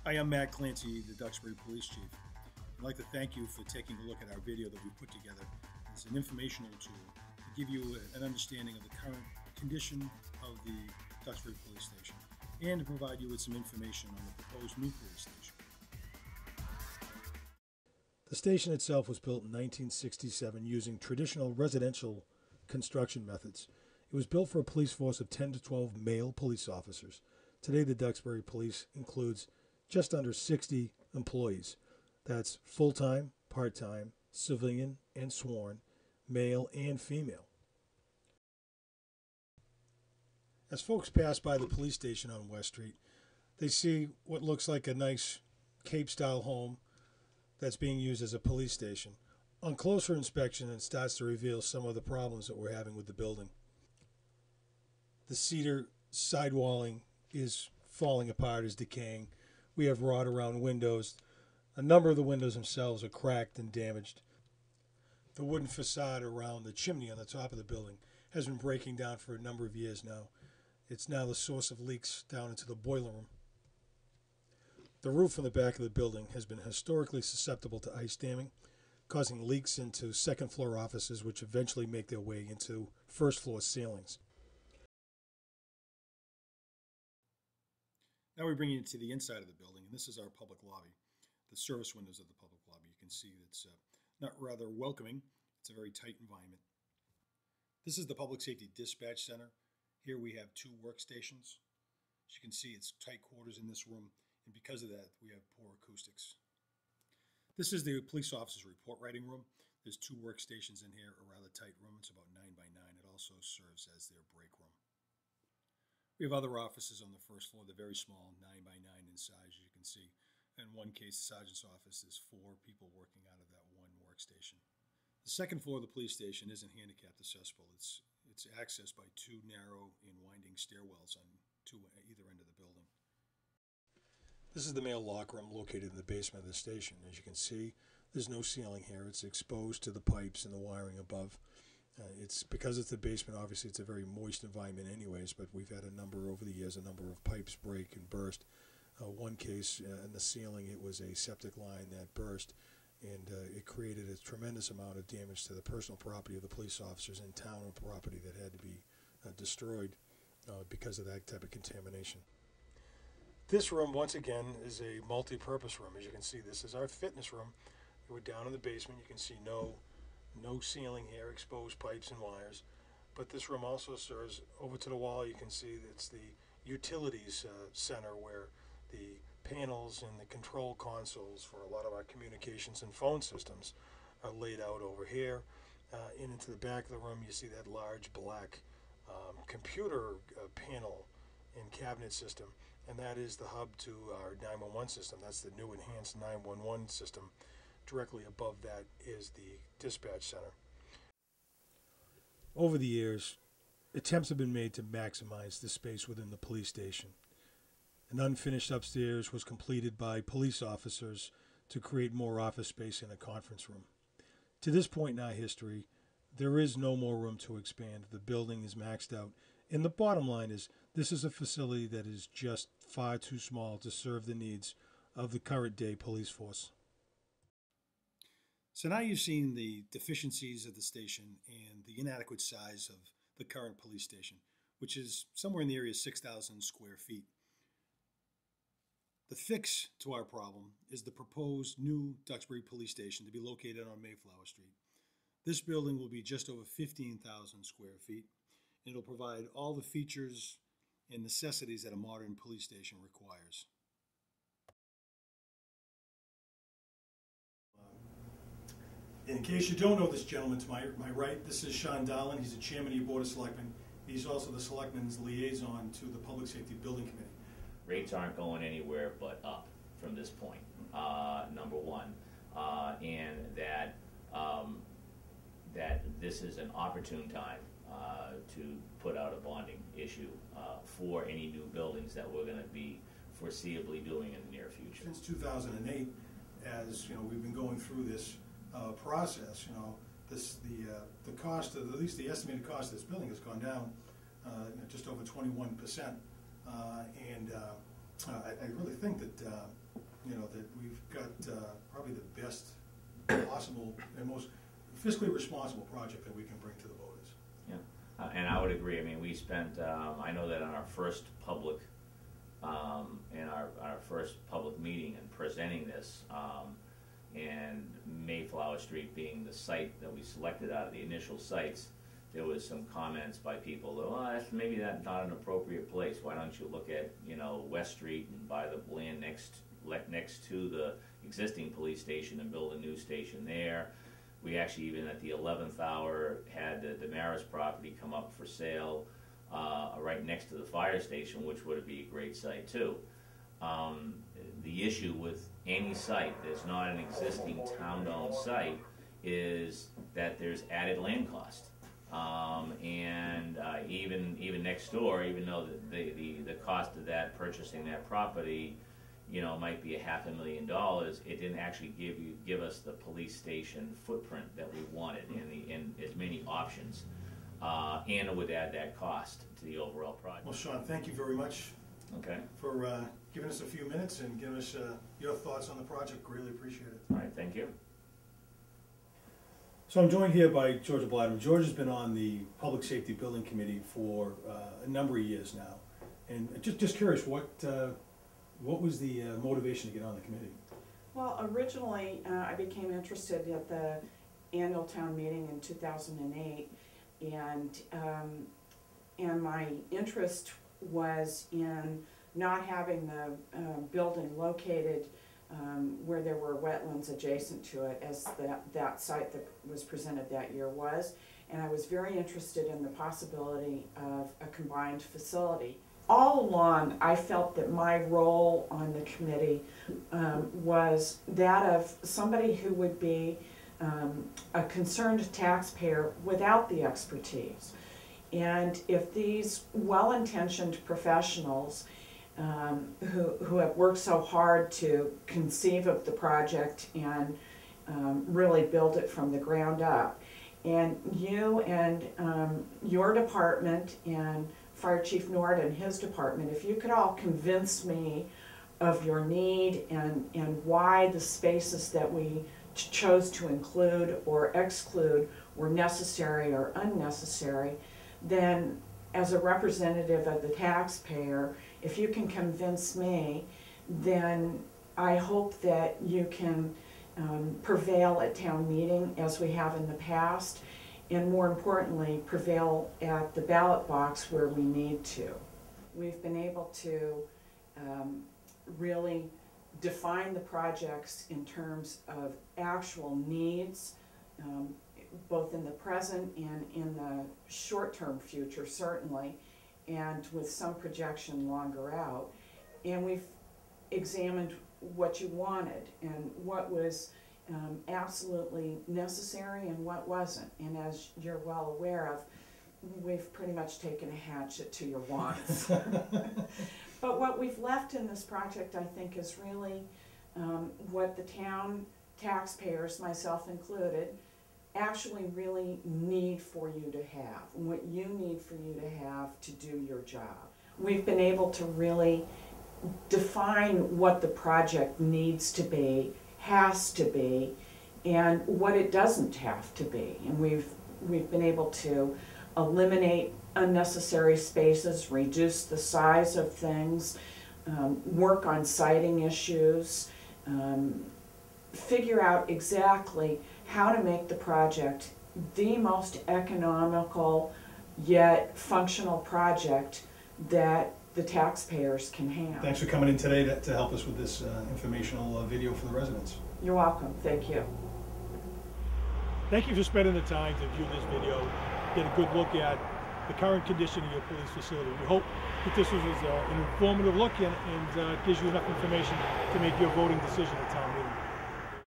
Hi, I'm Matt Clancy, the Duxbury Police Chief. I'd like to thank you for taking a look at our video that we put together as an informational tool to give you an understanding of the current condition of the Duxbury Police Station and to provide you with some information on the proposed new police station. The station itself was built in 1967 using traditional residential construction methods. It was built for a police force of 10 to 12 male police officers. Today, the Duxbury Police includes just under 60 employees. That's full-time, part-time, civilian, and sworn, male and female. As folks pass by the police station on West Street, they see what looks like a nice Cape-style home that's being used as a police station. On closer inspection, it starts to reveal some of the problems that we're having with the building. The cedar sidewalling is falling apart, is decaying. We have rot around windows. A number of the windows themselves are cracked and damaged. The wooden facade around the chimney on the top of the building has been breaking down for a number of years now. It's now the source of leaks down into the boiler room. The roof on the back of the building has been historically susceptible to ice damming, causing leaks into second floor offices, which eventually make their way into first floor ceilings. Now we bring you to the inside of the building, and this is our public lobby, the service windows of the public lobby. You can see it's not rather welcoming. It's a very tight environment. This is the Public Safety Dispatch Center. Here we have 2 workstations. As you can see, it's tight quarters in this room, and because of that, we have poor acoustics. This is the police officer's report writing room. There's 2 workstations in here, a rather tight room. It's about 9 by 9. It also serves as their break room. We have other offices on the first floor. They're very small, 9 by 9 in size, as you can see. In one case, the sergeant's office, there's 4 people working out of that one workstation. The second floor of the police station isn't handicapped accessible. It's accessed by 2 narrow and winding stairwells on either end of the building. This is the male locker room located in the basement of the station. As you can see, there's no ceiling here. It's exposed to the pipes and the wiring above. Because it's the basement, obviously it's a very moist environment anyways, but we've had over the years, a number of pipes break and burst. One case in the ceiling, it was a septic line that burst, and it created a tremendous amount of damage to the personal property of the police officers and town property that had to be destroyed because of that type of contamination. This room, once again, is a multi-purpose room. As you can see, this is our fitness room. We're down in the basement. You can see no ceiling here, exposed pipes and wires. But this room also serves, over to the wall, you can see it's the utilities center where the panels and the control consoles for a lot of our communications and phone systems are laid out over here. And into the back of the room, you see that large black computer panel and cabinet system. And that is the hub to our 911 system. That's the new enhanced 911 system. Directly above that is the dispatch center. Over the years, attempts have been made to maximize the space within the police station. An unfinished upstairs was completed by police officers to create more office space in a conference room. To this point in our history, there is no more room to expand. The building is maxed out. And the bottom line is, this is a facility that is just far too small to serve the needs of the current day police force. So now you've seen the deficiencies of the station and the inadequate size of the current police station, which is somewhere in the area of 6,000 square feet. The fix to our problem is the proposed new Duxbury Police Station to be located on Mayflower Street. This building will be just over 15,000 square feet, and it'll provide all the features and necessities that a modern police station requires. In case you don't know this gentleman to my right, this is Sean Dahlen. He's the chairman of your Board of Selectmen. He's also the Selectmen's liaison to the Public Safety Building Committee. Rates aren't going anywhere but up from this point, number one. And that this is an opportune time to put out a bonding issue for any new buildings that we're going to be foreseeably doing in the near future. Since 2008, as you know, we've been going through this process. You know, the cost of, at least the estimated cost of this building has gone down just over 21%, and I really think that you know, that we've got probably the best possible and most fiscally responsible project that we can bring to the voters. Yeah, and I would agree. I mean, we spent, I know that on our first public, in our first public meeting and presenting this, and Mayflower Street being the site that we selected out of the initial sites, there was some comments by people that, well, maybe that's not an appropriate place. Why don't you look at, you know, West Street and buy the land next to the existing police station and build a new station there. We actually, even at the 11th hour, had the Damaris property come up for sale right next to the fire station, which would be a great site too. The issue with any site that's not an existing town-owned site is that there's added land cost. And even next door, even though the cost of that, purchasing that property, you know, might be $500,000, it didn't actually give us the police station footprint that we wanted and as many options, and it would add that cost to the overall project. Well, Sean, thank you very much. Okay. For giving us a few minutes and giving us your thoughts on the project. Really appreciate it. All right, thank you. So I'm joined here by George Bladman. George has been on the Public Safety Building Committee for a number of years now, and just curious, what was the motivation to get on the committee? Well, originally I became interested at the annual town meeting in 2008, and my interest was in not having the building located where there were wetlands adjacent to it, as that site that was presented that year was, and I was very interested in the possibility of a combined facility. All along, I felt that my role on the committee was that of somebody who would be a concerned taxpayer without the expertise. And if these well-intentioned professionals who have worked so hard to conceive of the project and really build it from the ground up, and you and your department and Fire Chief Nord and his department, if you could all convince me of your need and why the spaces that we chose to include or exclude were necessary or unnecessary, then as a representative of the taxpayer, if you can convince me, then I hope that you can prevail at town meeting as we have in the past, and more importantly, prevail at the ballot box where we need to. We've been able to really define the projects in terms of actual needs, both in the present and in the short-term future, certainly, and with some projection longer out. And we've examined what you wanted and what was absolutely necessary and what wasn't. And as you're well aware of, we've pretty much taken a hatchet to your wants. But what we've left in this project, I think, is really what the town taxpayers, myself included, actually really need for you to have, and what you need for you to have to do your job. We've been able to really define what the project needs to be, has to be, and what it doesn't have to be. And we've been able to eliminate unnecessary spaces, reduce the size of things, work on siting issues, figure out exactly how to make the project the most economical yet functional project that the taxpayers can have. Thanks for coming in today to help us with this informational video for the residents. You're welcome. Thank you. Thank you for spending the time to view this video, get a good look at the current condition of your police facility. We hope that this was an informative look and gives you enough information to make your voting decision at town meeting.